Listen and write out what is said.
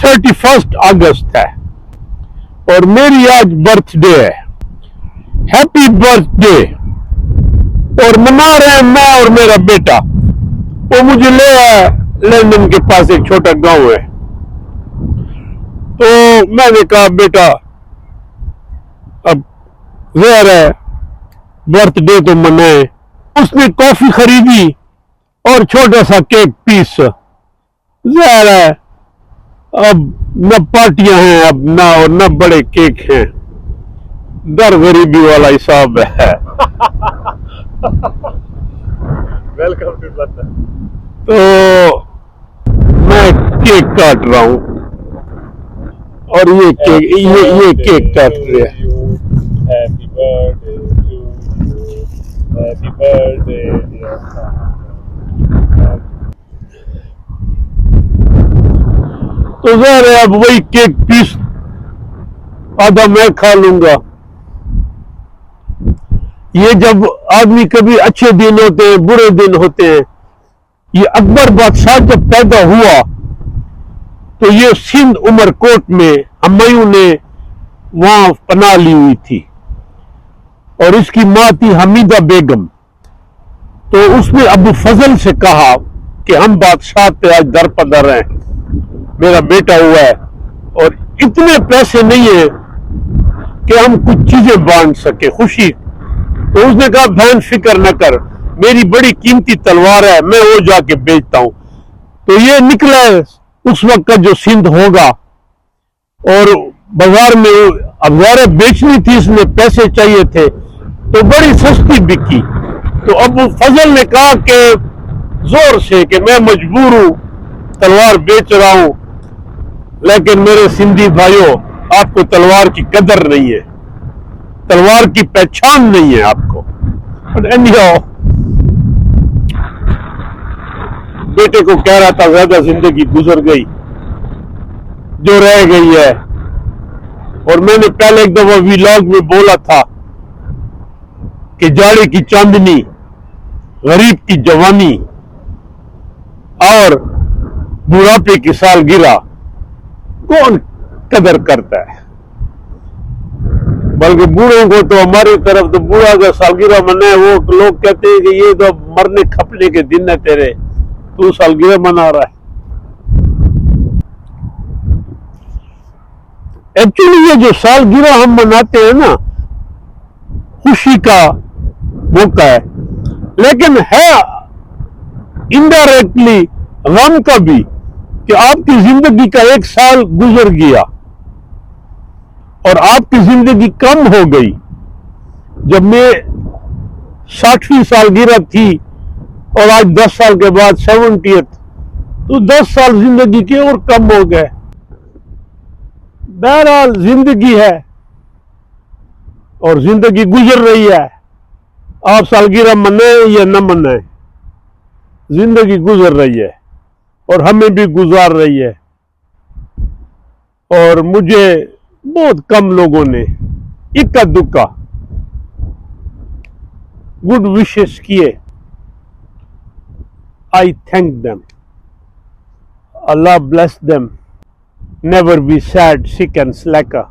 31 अगस्त है और मेरी आज बर्थडे है। Happy birthday. और मना रहे हैं मैं और मेरा बेटा। वो मुझे ले आया, लंदन के पास एक छोटा गांव है। तो मैंने कहा बेटा अब ज़हर है, बर्थडे तो मनाए। उसने कॉफी खरीदी और छोटा सा केक पीस। ज़हर है अब न पार्टियां हैं अब ना, और न बड़े केक हैं। दर गरीबी वाला हिसाब है। Welcome to London. तो मैं केक काट रहा हूं और ये केक काट रहे हैं। Happy birthday to you, happy birthday dear तो ज़ाहिर है अब वही केक पीस आधा मैं खा लूंगा। ये जब आदमी कभी अच्छे दिन होते हैं, बुरे दिन होते हैं। ये अकबर बादशाह जब पैदा हुआ तो ये सिंध उमरकोट में हुमायूं ने वहां पनाह ली हुई थी और इसकी मां थी हमीदा बेगम। तो उसने अबू फजल से कहा कि हम बादशाह पे आज दरपदर हैं, मेरा बेटा हुआ है और इतने पैसे नहीं है कि हम कुछ चीजें बांट सके खुशी। तो उसने कहा बहन फिक्र न कर, मेरी बड़ी कीमती तलवार है, मैं वो जाके बेचता हूं। तो ये निकला उस वक्त का जो सिंध होगा और बाजार में अखबारें बेचनी थी, इसमें पैसे चाहिए थे तो बड़ी सस्ती बिकी। तो अबू फजल ने कहा कि जोर से कि मैं मजबूर हूं, तलवार बेच रहा हूं, लेकिन मेरे सिंधी भाइयों आपको तलवार की कदर नहीं है, तलवार की पहचान नहीं है आपको। बेटे को कह रहा था ज्यादा जिंदगी गुजर गई, जो रह गई है। और मैंने पहले एक दफा व्लॉग में बोला था कि जाड़े की चांदनी, गरीब की जवानी और बुढ़ापे की सालगिरह कौन कदर करता है। बल्कि बूढ़ों को तो हमारी तरफ तो बूढ़ा का सालगिरह मनाए, वो लोग कहते हैं कि ये तो मरने खपने के दिन है तेरे, तू सालगिरह मना रहा है। एक्चुअली ये जो सालगिरह हम मनाते हैं ना, खुशी का मौका है, लेकिन है इनडायरेक्टली गम का भी कि आपकी जिंदगी का एक साल गुजर गया और आपकी जिंदगी कम हो गई। जब मैं 60वीं सालगिरह थी और आज 10 साल के बाद 70th, तो 10 साल जिंदगी के और कम हो गए। बहरहाल जिंदगी है और जिंदगी गुजर रही है। आप सालगिरह मनाए या न मनाए, जिंदगी गुजर रही है और हमें भी गुजार रही है। और मुझे बहुत कम लोगों ने इक्का दुक्का गुड विशेस किए। I thank them, Allah bless them, never be sad, sick and स्लैकर।